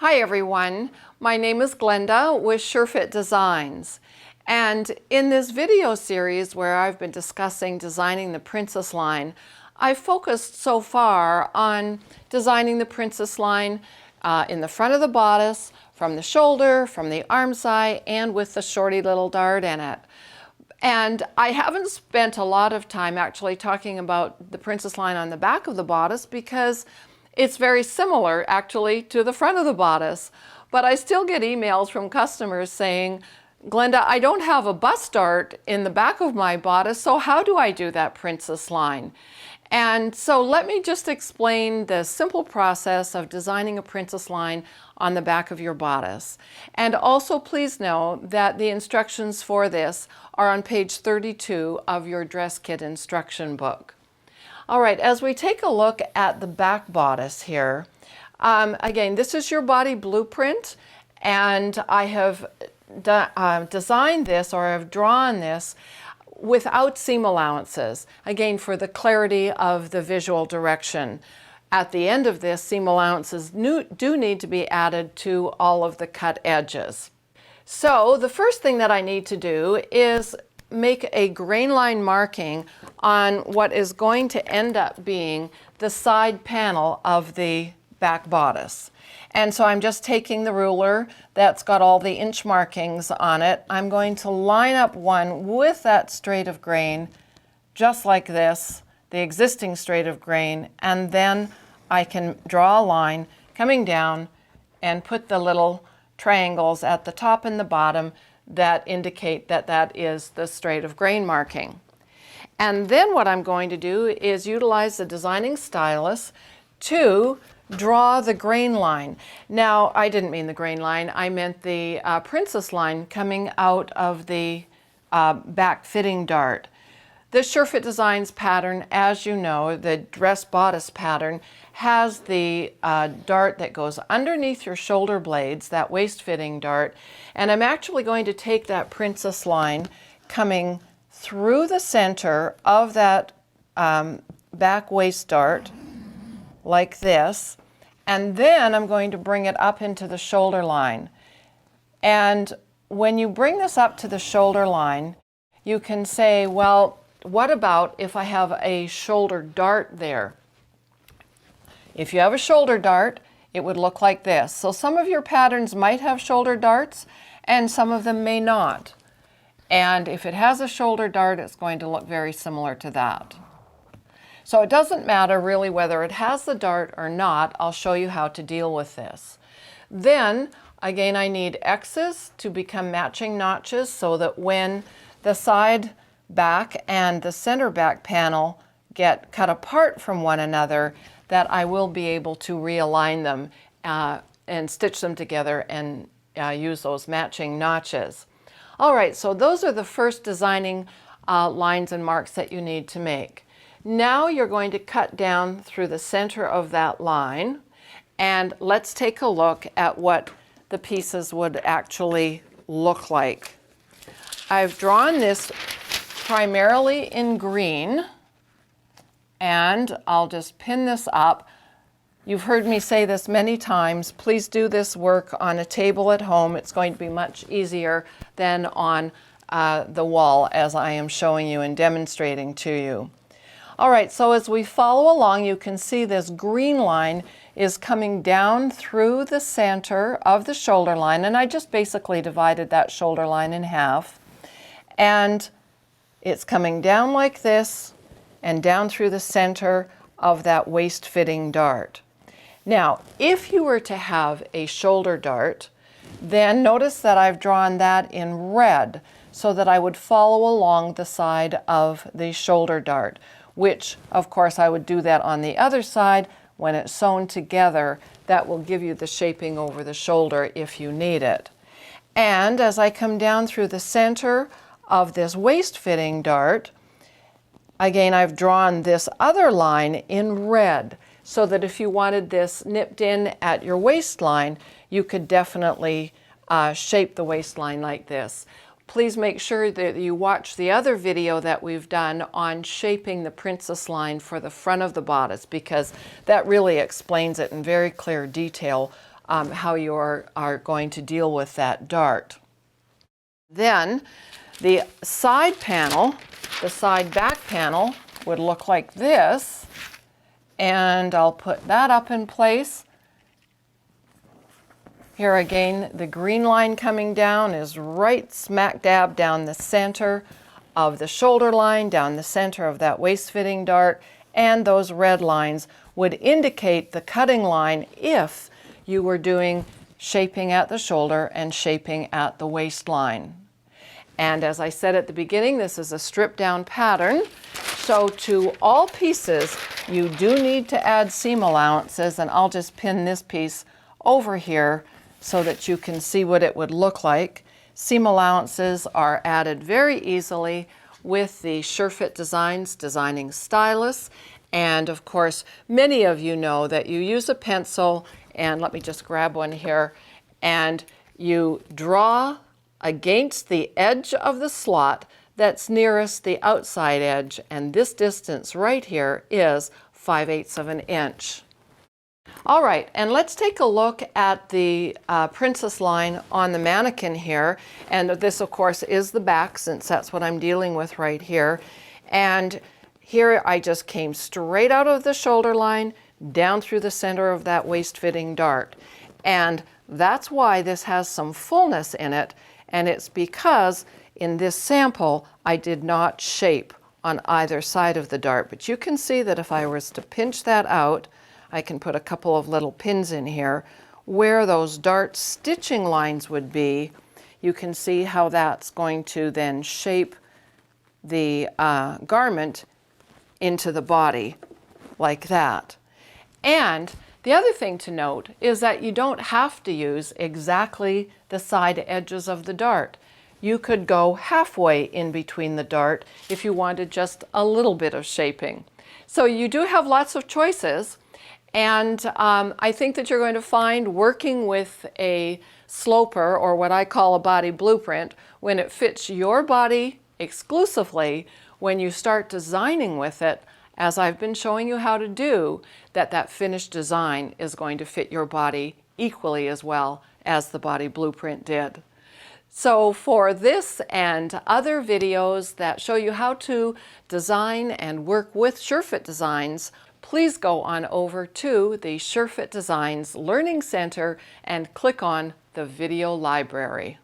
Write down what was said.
Hi everyone, my name is Glenda with SureFit Designs, and in this video series where I've been discussing designing the princess line, I've focused so far on designing the princess line in the front of the bodice, from the shoulder, from the arm side, and with the shorty little dart in it. And I haven't spent a lot of time actually talking about the princess line on the back of the bodice because it's very similar actually to the front of the bodice. But I still get emails from customers saying, Glenda, I don't have a bust dart in the back of my bodice, so how do I do that princess line? And so let me just explain the simple process of designing a princess line on the back of your bodice. And also please know that the instructions for this are on page 32 of your dress kit instruction book. All right, as we take a look at the back bodice here, again, this is your body blueprint, and I have designed this, or I've drawn this without seam allowances, again, for the clarity of the visual direction. At the end of this, seam allowances do need to be added to all of the cut edges. So the first thing that I need to do is make a grain line marking on what is going to end up being the side panel of the back bodice. And so I'm just taking the ruler that's got all the inch markings on it. I'm going to line up one with that straight of grain, just like this, the existing straight of grain, and then I can draw a line coming down and put the little triangles at the top and the bottom that indicate that that is the straight of grain marking. And then what I'm going to do is utilize the designing stylus to draw the grain line. Now, I didn't mean the grain line, I meant the princess line coming out of the back fitting dart. The SureFit Designs pattern, as you know, the dress bodice pattern, has the dart that goes underneath your shoulder blades, that waist fitting dart, and I'm actually going to take that princess line coming through the center of that back waist dart, like this, and then I'm going to bring it up into the shoulder line. And when you bring this up to the shoulder line, you can say, well, what about if I have a shoulder dart there? If you have a shoulder dart, it would look like this. So some of your patterns might have shoulder darts and some of them may not. And if it has a shoulder dart, it's going to look very similar to that. So it doesn't matter really whether it has the dart or not. I'll show you how to deal with this. Then, again, I need X's to become matching notches so that when the side back and the center back panel get cut apart from one another, that I will be able to realign them and stitch them together and use those matching notches. All right, so those are the first designing lines and marks that you need to make. Now you're going to cut down through the center of that line, and let's take a look at what the pieces would actually look like. I've drawn this primarily in green, and I'll just pin this up. You've heard me say this many times. Please do this work on a table at home. It's going to be much easier than on the wall, as I am showing you and demonstrating to you. All right, so as we follow along, you can see this green line is coming down through the center of the shoulder line, and I just basically divided that shoulder line in half. And it's coming down like this and down through the center of that waist fitting dart. Now, if you were to have a shoulder dart, then notice that I've drawn that in red so that I would follow along the side of the shoulder dart, which of course I would do that on the other side. When it's sewn together, that will give you the shaping over the shoulder if you need it. And as I come down through the center of this waist fitting dart, again, I've drawn this other line in red so that if you wanted this nipped in at your waistline, you could definitely shape the waistline like this. Please make sure that you watch the other video that we've done on shaping the princess line for the front of the bodice, because that really explains it in very clear detail how you are going to deal with that dart. Then the side panel, the side back panel, would look like this. And I'll put that up in place. Here again, the green line coming down is right smack dab down the center of the shoulder line, down the center of that waist-fitting dart, and those red lines would indicate the cutting line if you were doing shaping at the shoulder and shaping at the waistline. And as I said at the beginning, this is a stripped down pattern. So to all pieces, you do need to add seam allowances, and I'll just pin this piece over here so that you can see what it would look like. Seam allowances are added very easily with the SureFit Designs Designing Stylus. And of course, many of you know that you use a pencil, and let me just grab one here, and you draw against the edge of the slot that's nearest the outside edge, and this distance right here is 5/8 of an inch. All right, and let's take a look at the princess line on the mannequin here. And this, of course, is the back, since that's what I'm dealing with right here. And here I just came straight out of the shoulder line, down through the center of that waist-fitting dart. And that's why this has some fullness in it, and it's because in this sample I did not shape on either side of the dart. But you can see that if I was to pinch that out, I can put a couple of little pins in here where those dart stitching lines would be. You can see how that's going to then shape the garment into the body like that. And the other thing to note is that you don't have to use exactly the side edges of the dart. You could go halfway in between the dart if you wanted just a little bit of shaping. So you do have lots of choices. And I think that you're going to find working with a sloper, or what I call a body blueprint, when it fits your body exclusively, when you start designing with it, as I've been showing you how to do, that finished design is going to fit your body equally as well as the body blueprint did. So for this and other videos that show you how to design and work with SureFit Designs, please go on over to the SureFit Designs Learning Center and click on the video library.